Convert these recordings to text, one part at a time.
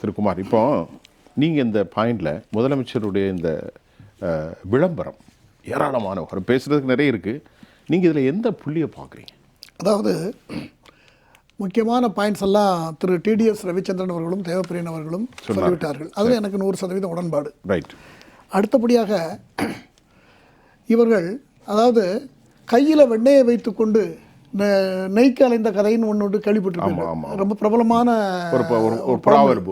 திரு குமார், இப்போ நீங்கள் இந்த பாயிண்டில் முதலமைச்சருடைய இந்த விளம்பரம் ஏராளமான பேசுகிறதுக்கு நிறைய இருக்குது. நீங்கள் இதில் எந்த புள்ளியை பார்க்குறீங்க? அதாவது முக்கியமான பாயிண்ட்ஸ் எல்லாம் திரு டிடிஎஸ் ரவிச்சந்திரன் அவர்களும் தேவப்பிரியன் அவர்களும் சொல்லிவிட்டார்கள். அதில் எனக்கு 100% உடன்பாடு. ரைட். அடுத்தபடியாக இவர்கள் அதாவது கையில் வெண்ணெயை வைத்துக்கொண்டு நெய்க்கு அலைந்த கதைன்னு ஒன்று கேள்விப்பட்டிருப்பாங்க. ரொம்ப பிரபலமான ப்ராவர்பு.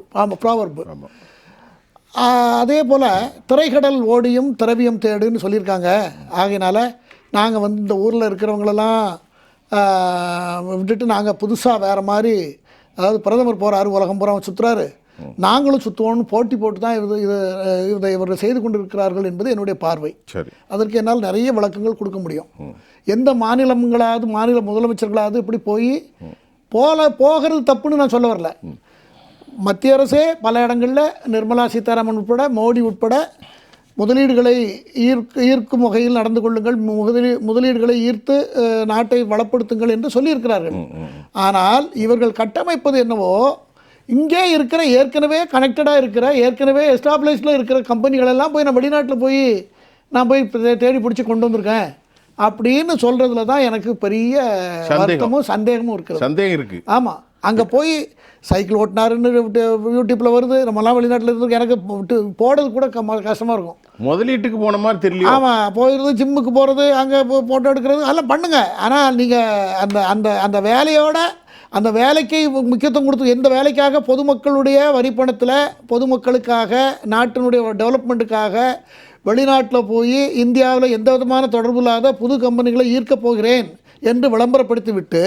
அதே போல் திரைக்கடல் ஓடியும் திரவியம் தேடுன்னு சொல்லியிருக்காங்க. ஆகையினால நாங்கள் வந்து இந்த ஊரில் இருக்கிறவங்களெல்லாம் விட்டுட்டு நாங்கள் புதுசாக வேறு மாதிரி, அதாவது பிரதமர் போகிறாரு, உலகம் பூரா சுற்றுறாரு, நாங்களும் சுற்றுவோம்னு போட்டி போட்டு தான் இதை இவர்கள் செய்து கொண்டிருக்கிறார்கள் என்பது என்னுடைய பார்வை. அதற்கு என்னால் நிறைய விளக்கங்கள் கொடுக்க முடியும். எந்த மாநில முதலமைச்சர்களாவது இப்படி போகிறது தப்புன்னு நான் சொல்ல வரல. மத்திய அரசே பல இடங்களில் நிர்மலா சீதாராமன் உட்பட, மோடி உட்பட முதலீடுகளை ஈர்க்கும் வகையில் நடந்து கொள்ளுங்கள், முதலீடுகளை ஈர்த்து நாட்டை வளப்படுத்துங்கள் என்று சொல்லியிருக்கிறார்கள். ஆனால் இவர்கள் கட்டமைப்பது என்னவோ, இங்கே இருக்கிற ஏற்கனவே கனெக்டடாக இருக்கிற ஏற்கனவே எஸ்டாப்ளிஷ்டில் இருக்கிற கம்பெனிகளெல்லாம் போய் நான் வெளிநாட்டில் நான் போய் தேடி பிடிச்சி கொண்டு வந்திருக்கேன் அப்படின்னு சொல்கிறதுல தான் எனக்கு பெரிய வருத்தமும் சந்தேகமும் இருக்குது. ஆமாம், அங்கே போய் சைக்கிள் ஓட்டினாருன்னு யூடியூப்பில் வருது, நம்மலாம் வெளிநாட்டில் இருந்து எனக்கு போடுறது கூட கஷ்டமாக இருக்கும். முதலீட்டுக்கு போன மாதிரி தெரியல. ஆமாம், போயிடுறது, ஜிம்முக்கு போகிறது, அங்கே ஃபோட்டோ எடுக்கிறது அதெல்லாம் பண்ணுங்கள். ஆனால் நீங்கள் அந்த வேலையோட அந்த வேலைக்கு முக்கியத்துவம் கொடுத்து, எந்த வேலைக்காக பொதுமக்களுடைய வரிப்பணத்தில் பொதுமக்களுக்காக நாட்டினுடைய டெவலப்மெண்ட்டுக்காக வெளிநாட்டில் போய் இந்தியாவில் எந்த விதமான தொடர்பு இல்லாத புது கம்பெனிகளை ஈர்க்கப் போகிறேன் என்று விளம்பரப்படுத்தி விட்டு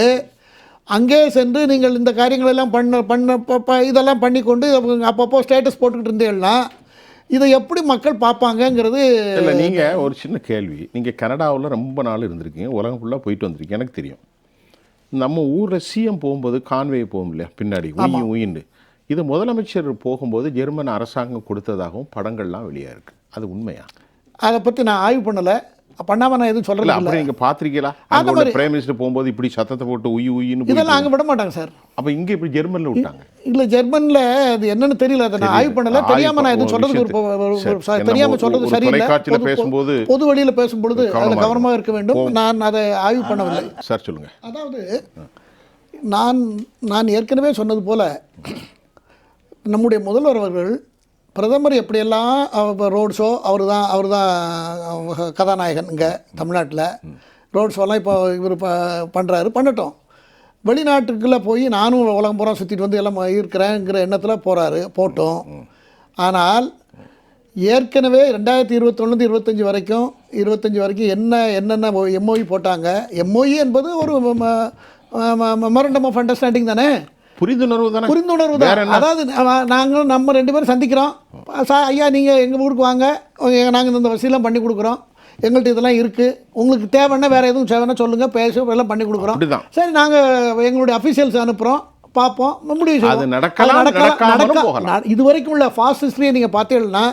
அங்கே சென்று நீங்கள் இந்த காரியங்களெல்லாம் இதெல்லாம் பண்ணி கொண்டு அப்பப்போ ஸ்டேட்டஸ் போட்டுக்கிட்டு இருந்தீங்கன்னா இதை எப்படி மக்கள் பார்ப்பாங்கங்கிறது இல்லை. நீங்கள் ஒரு சின்ன கேள்வி, நீங்கள் கனடாவில் ரொம்ப நாள் இருந்திருக்கீங்க, உலகம் ஃபுல்லாக போயிட்டு வந்திருக்கீங்க, எனக்கு தெரியும். நம்ம ஊரில் சிஎம் போகும்போது கான்வே போகும் இல்லையா, பின்னாடி உயின்னு, இது முதலமைச்சர் போகும்போது ஜெர்மன் அரசாங்கம் கொடுத்ததாகவும் படங்கள்லாம் வெளியாக இருக்குது. அது உண்மையா? அதை பற்றி நான் ஆய்வு பண்ணாமல் நான் எதுவும் சொல்கிறேன். அப்புறம் நீங்கள் பார்த்துருக்கீங்களா? அந்த மாதிரி பிரைம் மினிஸ்டர் போகும்போது இப்படி சத்தத்தை போட்டு உயின்னு இதெல்லாம் அங்கே விட மாட்டாங்க சார். அப்போ இங்கே இப்படி ஜெர்மனில் விட்டாங்க? இல்லை, ஜெர்மனில் அது என்னன்னு தெரியல, அதை நான் ஆய்வு பண்ணலை. தெரியாமல் நான் எதுவும் சொல்கிறதுக்கு தெரியாமல் சொல்கிறது சரியில்லை. பேசும்போது பொது வழியில் பேசும்பொழுது அதில் கவனமாக இருக்க வேண்டும். நான் அதை ஆய்வு பண்ணவில்லை. சார் சொல்லுங்கள். அதாவது நான் ஏற்கனவே சொன்னது போல் நம்முடைய முதல்வர் அவர்கள் பிரதமர் எப்படியெல்லாம் ரோட் ஷோ அவர் தான் கதாநாயகன். இங்கே தமிழ்நாட்டில் ரோட் ஷோலாம் இப்போ இவர் பண்ணட்டும். வெளிநாட்டுக்குள்ளே போய் நானும் உலகம் பூரா சுற்றிட்டு வந்து எல்லாம் இருக்கிறேங்கிற எண்ணத்தில் போட்டோம். ஆனால் ஏற்கனவே 2021 25 வரைக்கும் என்னென்ன எம்ஓஇ போட்டாங்க. எம்ஓஇ என்பது ஒரு மெமரண்டம் ஆஃப் அண்டர்ஸ்டாண்டிங் தானே, புரிந்துணர்வு தான். அதாவது நாங்கள் நம்ம 2 பேரும் சந்திக்கிறோம், ஐயா நீங்கள் எங்கள் ஊருக்கு வாங்க, நாங்கள் இந்த வசதியெல்லாம் பண்ணி கொடுக்குறோம், எங்கள்கிட்ட இதெல்லாம் இருக்குது, உங்களுக்கு தேவைன்னா வேறு எதுவும் தேவைன்னா சொல்லுங்கள், எல்லாம் பண்ணி கொடுக்குறோம். சரி, நாங்கள் எங்களுடைய அஃபீஷியல்ஸ் அனுப்புகிறோம், பார்ப்போம், முடிவு இது வரைக்கும் உள்ள ஃபாஸ்ட் ஹிஸ்ட்ரியை நீங்கள் பார்த்தீங்கன்னா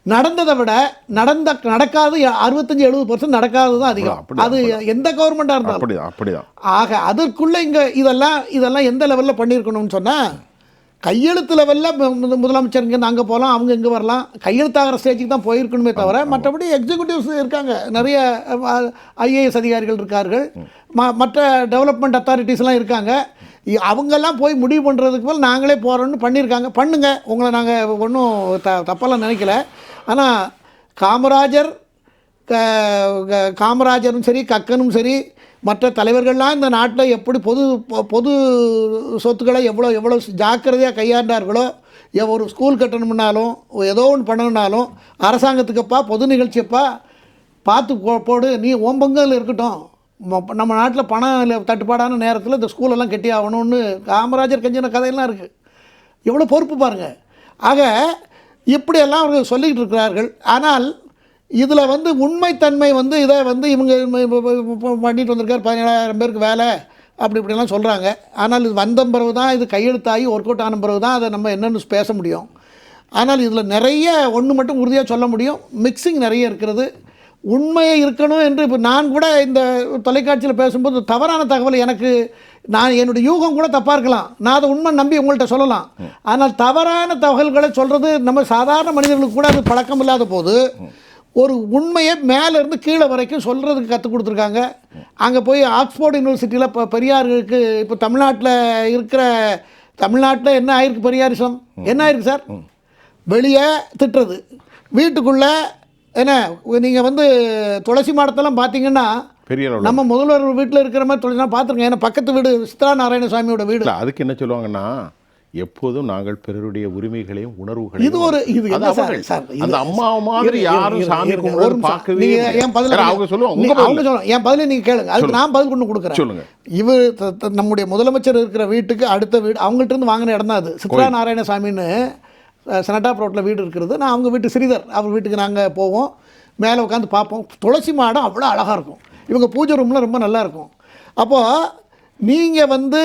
நடந்ததை விட நடக்காது 65-70% நடக்காது தான் அதிகம். அது எந்த கவர்மெண்ட்டாக இருந்தாலும் அப்படிதான். ஆக அதற்குள்ளே இங்கே இதெல்லாம் எந்த லெவலில் பண்ணியிருக்கணும்னு சொன்னால், கையெழுத்து லெவலில் முதலமைச்சர் இங்கேருந்து அங்கே போகலாம், அவங்க இங்கே வரலாம், கையெழுத்தாகிற ஸ்டேஜுக்கு தான் போயிருக்கணுமே தவிர மற்றபடி எக்ஸிக்யூட்டிவ்ஸ் இருக்காங்க, நிறைய ஐஏஎஸ் அதிகாரிகள் இருக்கார்கள், மற்ற டெவலப்மெண்ட் அத்தாரிட்டிஸ்லாம் இருக்காங்க. அவங்கெல்லாம் போய் முடிவு பண்ணுறதுக்கு மேலே நாங்களே போகிறோன்னு பண்ணியிருக்காங்க. பண்ணுங்க, உங்களை நாங்கள் ஒன்றும் தப்பெல்லாம் நினைக்கல. ஆனால் காமராஜரும் சரி, கக்கனும் சரி, மற்ற தலைவர்கள்லாம் இந்த நாட்டில் எப்படி பொது சொத்துக்களை எவ்வளோ ஜாக்கிரதையாக கையாண்டார்களோ, ஒரு ஸ்கூல் கட்டணும்னாலும் ஏதோ ஒன்று பண்ணணுன்னாலும் அரசாங்கத்துக்குப்பா பொது நிகழ்ச்சியப்பா பார்த்து போடு, நீ ஓம்பங்கல் இருக்கட்டும், நம்ம நாட்டில் பணம் தட்டுப்பாடான நேரத்தில் இந்த ஸ்கூலெல்லாம் கட்டி ஆகணும்னு காமராஜர் கெஞ்சின கதையெல்லாம் இருக்குது. எவ்வளோ பொறுப்பு பாருங்கள். ஆக இப்படியெல்லாம் அவர்கள் சொல்லிக்கிட்டு இருக்கிறார்கள். ஆனால் இதில் உண்மைத்தன்மை இதை இவங்க பண்ணிட்டு வந்திருக்கார், 17,000 பேருக்கு வேலை இப்படிலாம் சொல்கிறாங்க. ஆனால் இது வந்த பிறகு தான், இது கையெழுத்தாகி ஒர்க் அவுட் ஆன பிறகு தான் அதை நம்ம என்னென்னு பேச முடியும். ஆனால் இதில் நிறைய ஒன்று மட்டும் உறுதியாக சொல்ல முடியும், மிக்சிங் நிறைய இருக்கிறது. உண்மையை இருக்கணும் என்று இப்போ நான் கூட இந்த தொலைக்காட்சியில் பேசும்போது தவறான தகவல் எனக்கு நான் என்னுடைய யூகம் கூட தப்பாக இருக்கலாம், நான் அதை உண்மை நம்பி உங்கள்கிட்ட சொல்லலாம். ஆனால் தவறான தகவல்களை சொல்கிறது நம்ம சாதாரண மனிதர்களுக்கு கூட அது பழக்கம் இல்லாத போது ஒரு உண்மையை மேலேருந்து கீழே வரைக்கும் சொல்கிறதுக்கு கற்றுக் கொடுத்துருக்காங்க. அங்கே போய் ஆக்ஸ்போர்ட் யூனிவர்சிட்டியில் இப்போ பெரியாருக்கு இப்போ தமிழ்நாட்டில் என்ன ஆயிருக்கு, பெரியாரிசம் என்ன ஆயிருக்கு சார்? வெளியே திட்டுறது, வீட்டுக்குள்ளே என்ன நீங்கள் வந்து துளசி மாடத்தெல்லாம் பார்த்தீங்கன்னா நம்ம முதல்வர் வீட்டில் இருக்கிற மாதிரி துளசி நான் பார்த்துருக்கேன். ஏன்னா பக்கத்து வீடு சித்ரா நாராயணசாமியோட வீடு. அதுக்கு என்ன சொல்லுவாங்கன்னா, எப்போதும் நாங்கள் பிறருடைய உரிமைகளையும் உணர்வுகளையும் இது ஒரு இது என்ன சார் அந்த அம்மா மாதிரி யாரும் சாமி கும்பிடுறது பார்க்கவே என் பதில் அவங்க சொல்லுவாங்க, என் பதிலை நீங்கள் கேளுங்க, அதுக்கு நான் பதில் கொண்டு கொடுக்குறேன். சொல்லுங்க. இவர் நம்முடைய முதலமைச்சர் இருக்கிற வீட்டுக்கு அடுத்த வீடு அவங்கள்ட்ட இருந்து வாங்கின இடம் தான் அது. சித்ரா நாராயணசாமின்னு செனட்டாப் ரோட்டில் வீடு இருக்கிறது. நான் அவங்க வீட்டு ஸ்ரீதர் அவர் வீட்டுக்கு நாங்கள் போவோம், மேலே உட்காந்து பார்ப்போம். துளசி மாடம் அவ்வளோ அழகாக இருக்கும், இவங்க பூஜை ரூம்லாம் ரொம்ப நல்லா இருக்கும். அப்போது நீங்கள் வந்து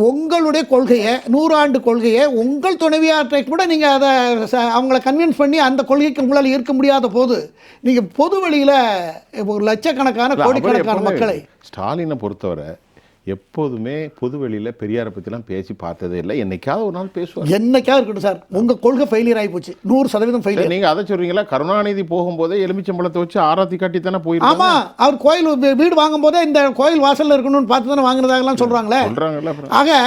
உங்களுடைய கொள்கையை 100 ஆண்டு கொள்கையை உங்கள் துணைவியாற்றை கூட நீங்கள் அதை அவங்கள கன்வின்ஸ் பண்ணி அந்த கொள்கைக்கு உங்களால் இருக்க முடியாத போது நீங்கள் பொது வழியில் ஒரு லட்சக்கணக்கான கோடிக்கணக்கான மக்களை ஸ்டாலினை பொறுத்தவரை எப்போதுமே பொதுவெளியில் பெரியாரை பற்றிலாம் பேசி பார்த்ததே இல்லை. என்னைக்காவது ஒரு நாள் பேசுவார், என்னைக்காவது இருக்கட்டும் சார். உங்கள் கொள்கை ஃபெயிலியர் ஆகி போச்சு, 100% ஃபெயிலியர். நீங்கள் அதை சொல்கிறீங்களா? கருணாநிதி போகும்போதே எலுமிச்சம்பழத்தை வச்சு ஆராத்தி காட்டி தானே போயிருக்காங்க. ஆமாம், அவர் கோயில் வீடு வாங்கும் போதே இந்த கோயில் வாசலில் இருக்கணும்னு பார்த்து தானே வாங்குறதாகலாம் சொல்கிறாங்களே. ஆக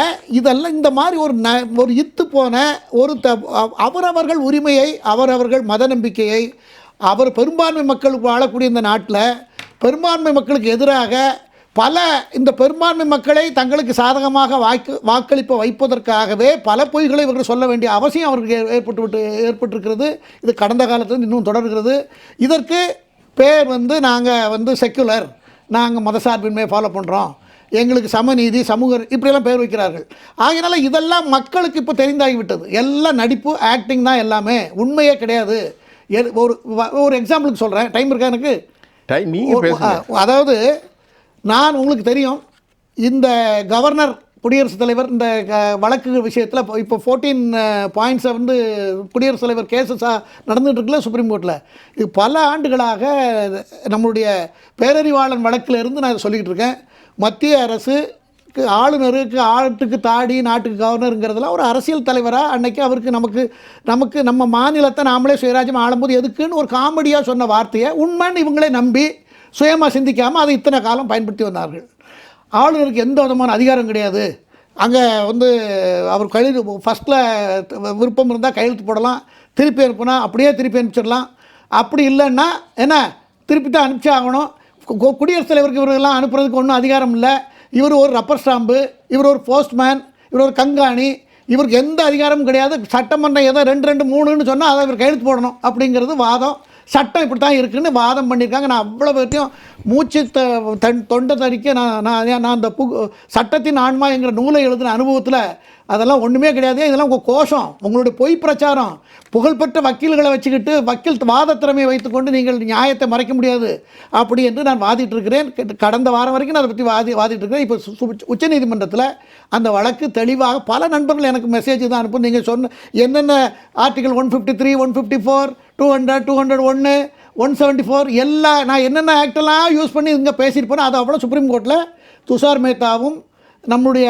இதெல்லாம் இந்த மாதிரி ஒரு இத்து போன ஒரு அவரவர்கள் உரிமையை, அவரவர்கள் மத நம்பிக்கையை, அவர் பெரும்பான்மை மக்களுக்கு வாழக்கூடிய இந்த நாட்டில் பெரும்பான்மை மக்களுக்கு எதிராக இந்த பெரும்பான்மை மக்களை தங்களுக்கு சாதகமாக வாக்களிப்ப வைப்பதற்காகவே பல பொய்களை இவர்கள் சொல்ல வேண்டிய அவசியம் அவருக்கு ஏற்பட்டிருக்கிறது. இது கடந்த காலத்தில் இன்னும் தொடர்கிறது. இதற்கு பேர் நாங்கள் செக்குலர், நாங்கள் மதசார்பின்மையை ஃபாலோ பண்ணுறோம், எங்களுக்கு சமநீதி, சமூக இப்படியெல்லாம் பேர் வைக்கிறார்கள். ஆகையினால இதெல்லாம் மக்களுக்கு இப்போ தெரிந்தாகிவிட்டது. எல்லாம் நடிப்பு, ஆக்டிங் தான், எல்லாமே உண்மையே கிடையாது. ஒரு எக்ஸாம்பிளுக்கு சொல்கிறேன், டைம் இருக்கா எனக்கு? அதாவது நான் உங்களுக்கு தெரியும், இந்த கவர்னர் குடியரசுத் தலைவர் இந்த வழக்கு விஷயத்தில் இப்போ 14 பாயிண்ட்ஸை குடியரசுத் தலைவர் கேஸஸாக நடந்துகிட்டு இருக்குல்ல சுப்ரீம் கோர்ட்டில். இது பல ஆண்டுகளாக நம்மளுடைய பேரறிவாளன் வழக்கில் இருந்து நான் சொல்லிக்கிட்டு இருக்கேன். மத்திய அரசுக்கு ஆளுநருக்கு ஆட்டுக்கு தாடி நாட்டுக்கு கவர்னருங்கிறதுலாம் ஒரு அரசியல் தலைவராக அன்னைக்கு அவருக்கு நமக்கு நம்ம மாநிலத்தை நாமளே சுயராஜ்யம் ஆளும்போது எதுக்குன்னு ஒரு காமெடியாக சொன்ன வார்த்தையை உண்மைன்னு இவங்களே நம்பி சுயமாக சிந்திக்காமல் அதை இத்தனை காலம் பயன்படுத்தி வந்தார்கள். ஆளுநருக்கு எந்த விதமான அதிகாரம் கிடையாது. அங்கே அவர் ஃபஸ்ட்டில் விருப்பம் இருந்தால் கையெழுத்து போடலாம், திருப்பி அனுப்புனா அப்படியே திருப்பி அனுப்பிச்சிடலாம். அப்படி இல்லைன்னா என்ன, திருப்பி தான் அனுப்பிச்சி ஆகணும். குடியரசுத் தலைவருக்கு இவர்களெல்லாம் அனுப்புறதுக்கு ஒன்றும் அதிகாரம் இல்லை. இவர் ஒரு ரப்பர் ஸ்டாம்பு, இவர் ஒரு போஸ்ட்மேன், இவர் ஒரு கண்காணி, இவருக்கு எந்த அதிகாரமும் கிடையாது. சட்டமன்றம் ஏதோ 2-2-3ன்னு சொன்னால் அதை இவர் கையெழுத்து போடணும் அப்படிங்கிறது வாதம். சட்டம் இப்படி தான் இருக்குதுன்னு வாதம் பண்ணியிருக்காங்க. நான் அவ்வளோ பேர்த்தையும் மூச்சு தொண்டை தரிக்க நான் அந்த சட்டத்தின் ஆன்மா என்கிற நூலை எழுதின அனுபவத்தில் அதெல்லாம் ஒன்றுமே கிடையாது. இதெல்லாம் உங்கள் கோஷம், உங்களுடைய பொய் பிரச்சாரம். புகழ்பெற்ற வக்கீல்களை வச்சுக்கிட்டு வக்கீல் வாத திறமையை வைத்துக்கொண்டு நீங்கள் நியாயத்தை மறைக்க முடியாது அப்படி என்று நான் வாதிட்டு இருக்கிறேன். கடந்த வாரம் வரைக்கும் நான் அதை பற்றி வாதிட்டு இருக்கிறேன். இப்போ உச்சநீதிமன்றத்தில் அந்த வழக்கு தெளிவாக பல நண்பர்கள் எனக்கு மெசேஜ் தான் அனுப்பும். நீங்கள் சொன்ன என்னென்ன ஆர்டிகல் 153, 154, 200, 201, 174 எல்லாம் நான் என்னென்ன ஆக்டெல்லாம் யூஸ் பண்ணி இங்கே பேசியிருப்பேன். அது அவ்வளோ சுப்ரீம் கோர்ட்டில் துஷார் மேத்தாவும் நம்முடைய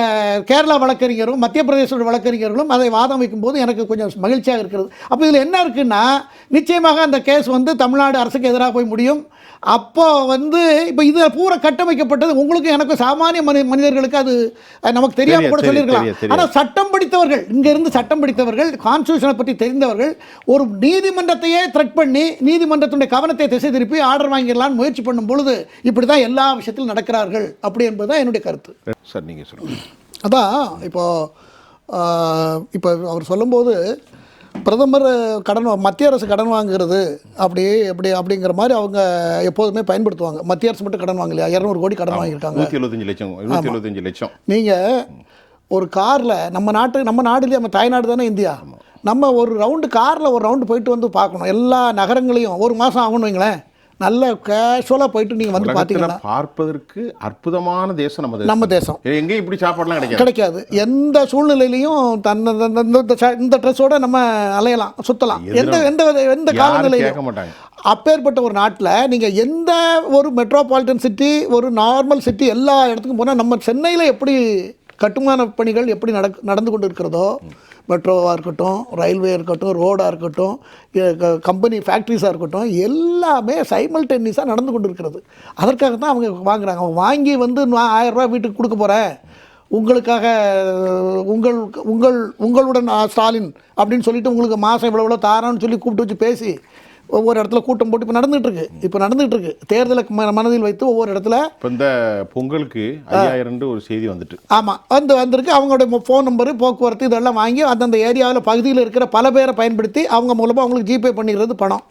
கேரளா வழக்கறிஞரும் மத்திய பிரதேச வழக்கறிஞர்களும் அதை வாதம் வைக்கும்போது எனக்கு கொஞ்சம் மகிழ்ச்சியாக இருக்கிறது. அப்போ இதில் என்ன இருக்குன்னா, நிச்சயமாக அந்த கேஸ் தமிழ்நாடு அரசுக்கு எதிராக போய் முடியும். அப்போ இப்போ இதில் பூரா கட்டமைக்கப்பட்டது உங்களுக்கு எனக்கு சாமானிய மனிதர்களுக்கு அது நமக்கு தெரியாமல் கூட சொல்லியிருக்கலாம். ஆனால் சட்டம் படித்தவர்கள், இங்கேருந்து சட்டம் படித்தவர்கள், கான்ஸ்டியூஷனை பற்றி தெரிந்தவர்கள் ஒரு நீதிமன்றத்தையே த்ரெட் பண்ணி நீதிமன்றத்துடைய கவனத்தை திசை திருப்பி ஆர்டர் வாங்கிடலான்னு முயற்சி பண்ணும் பொழுது இப்படி தான் எல்லா விஷயத்திலும் நடக்கிறார்கள் அப்படி என்பது தான் என்னுடைய கருத்து. சார் நீங்கள் சொல்லுங்கள். அதான் இப்போ அவர் சொல்லும்போது பிரதமர் மத்திய அரசு கடன் வாங்குகிறது அப்படிங்கிற மாதிரி அவங்க எப்போதுமே பயன்படுத்துவாங்க. மத்திய அரசு மட்டும் கடன் வாங்கலையா, 200 கோடி கடன் வாங்கியிருக்காங்க, 175 லட்சம். நீங்கள் ஒரு காரில் நம்ம நாடுலேயே நம்ம தாய்நாடு தானே இந்தியா, நம்ம ஒரு ரவுண்டு காரில் ஒரு ரவுண்டு போயிட்டு பார்க்கணும். எல்லா நகரங்களையும் ஒரு மாதம் ஆகணும் வைங்களேன், நல்ல கேஷுவலாக போயிட்டு நீங்கள் பார்த்தீங்கன்னா பார்ப்பதற்கு அற்புதமான தேசம் நம்ம தேசம். எங்கேயும் இப்படி சாப்பாடுலாம் கிடைக்காது. எந்த சூழ்நிலையிலையும் இந்த ட்ரெஸ்ஸோட நம்ம அலையலாம், சுற்றலாம், எந்த காலநிலையும். அப்பேற்பட்ட ஒரு நாட்டில் நீங்கள் எந்த ஒரு மெட்ரோபாலிட்டன் சிட்டி, ஒரு நார்மல் சிட்டி எல்லா இடத்துக்கும் போனால் நம்ம சென்னையில் எப்படி கட்டுமான பணிகள் எப்படி நடந்து கொண்டு இருக்கிறதோ, மெட்ரோவாக இருக்கட்டும், ரயில்வே இருக்கட்டும், ரோடாக இருக்கட்டும், கம்பெனி ஃபேக்ட்ரிஸாக இருக்கட்டும், எல்லாமே சைமல்டேனியஸாக நடந்து கொண்டு இருக்கிறது. அதற்காக தான் அவங்க வாங்குறாங்க. அவங்க வாங்கி வந்து நான் 1000 ரூபா வீட்டுக்கு கொடுக்க போகிறேன், உங்களுக்காக உங்களுடன் ஸ்டாலின் அப்படின்னு சொல்லிட்டு உங்களுக்கு மாதம் இவ்வளோ தாரான்னு சொல்லி கூப்பிட்டு வச்சு பேசி ஒவ்வொரு இடத்துல கூட்டம் போட்டு இப்போ நடந்துகிட்டு இருக்கு. தேர்தலை மனதில் வைத்து ஒவ்வொரு இடத்துல இப்போ இந்த பொங்கலுக்கு 5000 ஒரு செய்தி வந்துட்டு, ஆமாம் வந்திருக்கு. அவங்களுடைய ஃபோன் நம்பரு, போக்குவரத்து இதெல்லாம் வாங்கி அந்தந்த ஏரியாவில் பகுதியில் இருக்கிற பல பேரை பயன்படுத்தி அவங்க மூலமாக அவங்களுக்கு ஜிபே பண்ணிடுறது பணம்.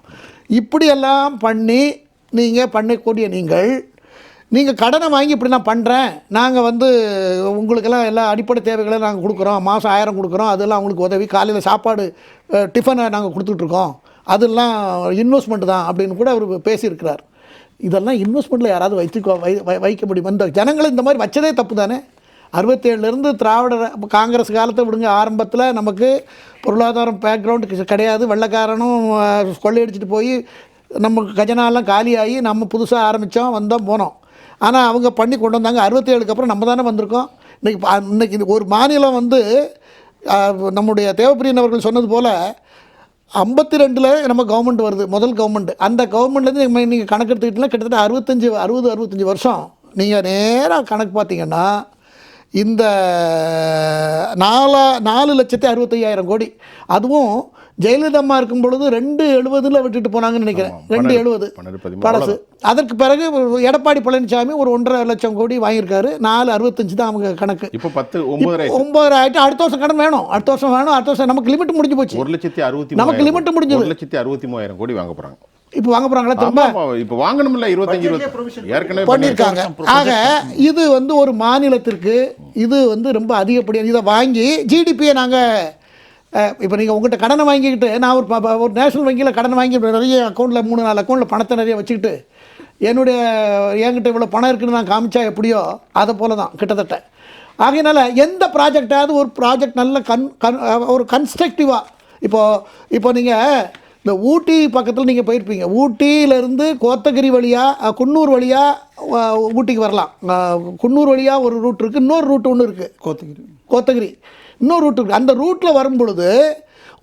இப்படியெல்லாம் பண்ணி நீங்கள் பண்ணக்கூடிய நீங்கள் கடனை வாங்கி இப்படி நான் பண்ணுறேன், நாங்கள் வந்து உங்களுக்கெல்லாம் எல்லா அடிப்படை தேவைகளை நாங்கள் கொடுக்குறோம், மாதம் 1000 கொடுக்குறோம், அதெல்லாம் அவங்களுக்கு உதவி, காலையில் சாப்பாடு டிஃபனை நாங்கள் கொடுத்துட்ருக்கோம், அதெல்லாம் இன்வெஸ்ட்மெண்ட் தான் அப்படின்னு கூட அவர் பேசியிருக்கிறார். இதெல்லாம் இன்வெஸ்ட்மெண்ட்டில் யாராவது வைக்க முடியும்? இந்த ஜனங்களை இந்த மாதிரி வச்சதே தப்பு தானே. 67லேருந்து காங்கிரஸ் காலத்தை விடுங்க, ஆரம்பத்தில் நமக்கு பொருளாதாரம் பேக்ரவுண்டு கிடையாது, வெள்ளைக்காரனும் கொள்ளையடிச்சிட்டு போய் நமக்கு கஜனாலாம் காலியாகி நம்ம புதுசாக ஆரம்பித்தோம், வந்தோம், போனோம். ஆனால் அவங்க பண்ணி கொண்டு வந்தாங்க. 67க்கு அப்புறம் நம்ம தானே வந்திருக்கோம். இன்றைக்கி ஒரு மாநிலம் வந்து நம்முடைய தேவப்பிரியன் அவர்கள் சொன்னது போல் 52ல் நம்ம கவர்மெண்ட் வருது, முதல் கவர்மெண்ட். அந்த கவர்மெண்ட்லேருந்து நீங்கள் கணக்கு எடுத்துக்கிட்டிங்கன்னா கிட்டத்தட்ட 65 வருஷம். நீங்கள் நேராக கணக்கு பார்த்தீங்கன்னா இந்த 4,65,000 கோடி, அதுவும் ஜெயலலிதா அம்மா இருக்கும் பொழுது 270 விட்டுட்டு போனாங்கன்னு நினைக்கிறேன், 270 பழசு. அதற்கு பிறகு எடப்பாடி பழனிசாமி ஒரு 1.5 லட்சம் கோடி வாங்கியிருக்காரு. 465 தான் அவங்க கணக்கு. இப்போ 9 ஆகிட்டு அடுத்த வருஷம் கடன் வேணும், அடுத்த வருஷம் நமக்கு லிமிட் முடிஞ்சு போச்சு. 1,60,63,000 நமக்கு லிமிட் முடிஞ்சது. 1,63,000 கோடி வாங்க போகிறாங்க. இப்போ வாங்க போகிறாங்களா திரும்ப? இப்போ வாங்கணும்ல, 25 ஏற்கனவே பண்ணியிருக்காங்க. ஆக இது வந்து ஒரு மாநிலத்திற்கு இது வந்து ரொம்ப அதிகப்படியாக இதை வாங்கி ஜிடிபியை நாங்கள் இப்போ நீங்கள் உங்கள்கிட்ட கடனை வாங்கிக்கிட்டு, நான் ஒரு நேஷனல் வங்கியில் கடனை வாங்கி நிறைய அக்கௌண்ட்டில் 3-4 அக்கௌண்ட்டில் பணத்தை நிறைய வச்சுக்கிட்டு என்கிட்ட இவ்வளோ பணம் இருக்குன்னு நான் காமிச்சா எப்படியோ அதை போல தான் கிட்டத்தட்ட. ஆகையினால எந்த ப்ராஜெக்டாவது ஒரு ப்ராஜெக்ட் நல்ல ஒரு கன்ஸ்ட்ரக்டிவாக இப்போ நீங்கள் இந்த ஊட்டி பக்கத்தில் நீங்கள் போயிருப்பீங்க. ஊட்டியிலேருந்து கோத்தகிரி வழியாக குன்னூர் வழியாக ஊட்டிக்கு வரலாம். குன்னூர் வழியாக ஒரு ரூட் இருக்குது, இன்னொரு ரூட் ஒன்று இருக்குது, கோத்தகிரி இன்னொரு ரூட் இருக்குது. அந்த ரூட்டில் வரும் பொழுது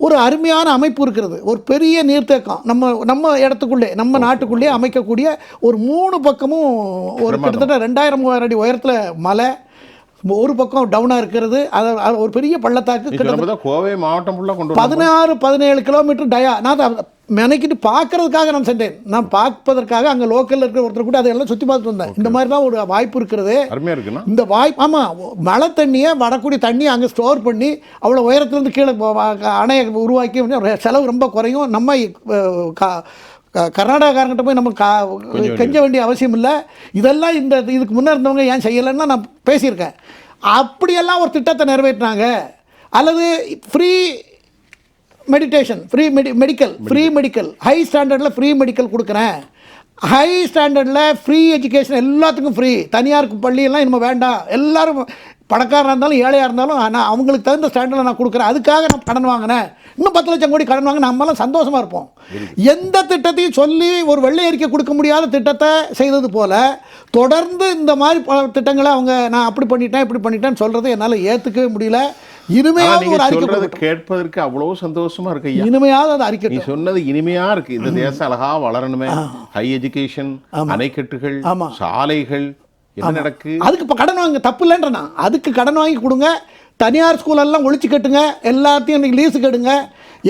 ஒரு அருமையான அமைப்பு இருக்கிறது. ஒரு பெரிய நீர்த்தேக்கம் நம்ம இடத்துக்குள்ளே, நம்ம நாட்டுக்குள்ளே அமைக்கக்கூடிய ஒரு 3 பக்கமும் ஒரு கிட்டத்தட்ட 2000-3000 அடி உயரத்தில் மலை, ஒரு பக்கம் டவுனாக இருக்கிறது. அது ஒரு பெரிய பள்ளத்தாக்கு. கிட்டத்தட்ட கோவை மாவட்டம் ஃபுல்லாக கொண்டு 16-17 கிலோமீட்டர் டயா. நான் மெனக்கிட்டு பார்க்கறதுக்காக நான் சென்றேன். நான் பார்ப்பதற்காக அங்கே லோக்கலில் இருக்கிற ஒருத்தர் கூட அதையெல்லாம் சுற்றி பார்த்துட்டு வந்தேன். இந்த மாதிரிலாம் ஒரு வாய்ப்பு இருக்கிறது. அருமையாக இருக்குண்ணா இந்த வாய்ப்பு. ஆமாம், மழை தண்ணியை வரக்கூடிய தண்ணியை அங்கே ஸ்டோர் பண்ணி அவ்வளோ உயரத்துலேருந்து கீழே அணையை உருவாக்கி செலவு ரொம்ப குறையும். நம்ம கர்நாடகாரங்கிட்ட போய் நம்ம கெஞ்ச வேண்டிய அவசியம் இல்லை. இதெல்லாம் இதுக்கு முன்னே இருந்தவங்க ஏன் செய்யலைன்னா நான் பேசியிருக்கேன். அப்படியெல்லாம் ஒரு திட்டத்தை நிறைவேற்றினாங்க. அல்லது free meditation, free medical high ஸ்டாண்டர்டில் ஃப்ரீ மெடிக்கல் கொடுக்குறேன், ஹை ஸ்டாண்டர்டில் ஃப்ரீ எஜுகேஷன், எல்லாத்துக்கும் ஃப்ரீ. தனியார் பள்ளியெல்லாம் இனிமேல் வேண்டாம், எல்லோரும் பணக்காரராக இருந்தாலும் ஏழையாக இருந்தாலும் நான் அவங்களுக்கு தகுந்த ஸ்டாண்டர்டில் நான் கொடுக்குறேன், அதுக்காக நான் கடன் வாங்கினேன், இன்னும் 10 லட்சம் கோடி கடன் வாங்க, நம்மளாம் சந்தோஷமாக இருப்போம். எந்த திட்டத்தையும் சொல்லி ஒரு வெள்ளை அறிக்கை கொடுக்க முடியாத திட்டத்தை செய்தது போல் தொடர்ந்து இந்த மாதிரி திட்டங்களை அவங்க நான் அப்படி பண்ணிட்டேன் இப்படி பண்ணிட்டேன்னு சொல்கிறது என்னால் ஏற்றுக்கவே முடியல. இனிமையாவது ஒரு அறிக்கை கேட்பதற்கு அவ்வளோ சந்தோஷமா இருக்கு. இனிமையாவது அது அறிக்கை நீ சொன்னது இனிமையா இருக்கு. இந்த தேசம் அழகா வளரணுமே, ஹை எஜுகேஷன், அணைக்கட்டுகள், சாலைகள், என்ன நடக்கு? அதுக்கு இப்போ கடன் வாங்க தப்பு இல்லைன்றா, அதுக்கு கடன் வாங்கி கொடுங்க. தனியார் ஸ்கூலெல்லாம் ஒழிச்சு கட்டுங்க, எல்லாத்தையும் நீங்கள் லீஸு கட்டுங்க,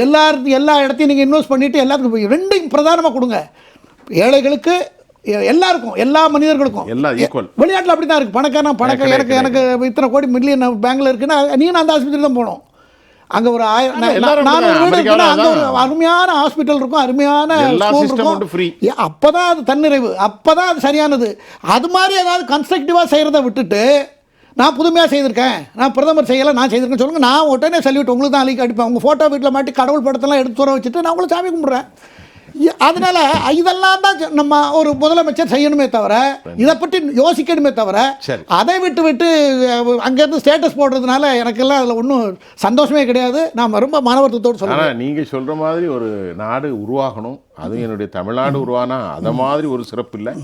எல்லா இடத்தையும் நீங்கள் இன்வெஸ்ட் பண்ணிவிட்டு எல்லாத்துக்கும் 2 பிரதானமாக கொடுங்க. ஏழைகளுக்கு, எல்லாருக்கும், எல்லா மனிதர்களுக்கும் எல்லாம் ஈக்குவல். வெளிநாட்டில் அப்படி தான் இருக்குது. பணக்காரன் எனக்கு இத்தனை கோடி மில்லியன் பேங்கில் இருக்குன்னா நீனும் அந்த ஹாஸ்பிட்டல் தான் போகணும். அங்கே ஒரு 400 வீடு இருக்குன்னா அங்கே ஒரு அருமையான ஹாஸ்பிட்டல் இருக்கும், அருமையான ஸ்கூல் இருக்கும். அப்போ தான் அது தன்னிறைவு, அப்போ தான் அது சரியானது. அது மாதிரி ஏதாவது கன்ஸ்ட்ரக்டிவாக செய்கிறத விட்டுட்டு நான் புதுமையாக செய்திருக்கேன், நான் பிரதமர் செய்யலை, நான் செய்திருக்கேன் சொல்லுங்கள், நான் உடனே சல்யூட் உங்களுக்கு தான் அழிக்க அடிப்பேன். உங்கள் ஃபோட்டோ வீட்டில் மாட்டி கடவுள் படத்தெல்லாம் எடுத்து தூர வச்சுட்டு நான் உங்களை சாமி கும்பிட்றேன். அதனால் இதெல்லாம் தான் நம்ம ஒரு முதலமைச்சர் செய்யணுமே தவிர, இதை பற்றி யோசிக்கணுமே தவிர, அதை விட்டு அங்கேருந்து ஸ்டேட்டஸ் போடுறதுனால எனக்கெல்லாம் அதில் ஒன்றும் சந்தோஷமே கிடையாது. நான் ரொம்ப மனவருத்தத்தோடு சொல்கிறேன். நீங்கள் சொல்கிற மாதிரி ஒரு நாடு உருவாகணும், அது என்னுடைய தமிழ்நாடு உருவானா அதை மாதிரி ஒரு சிறப்பு இல்லை.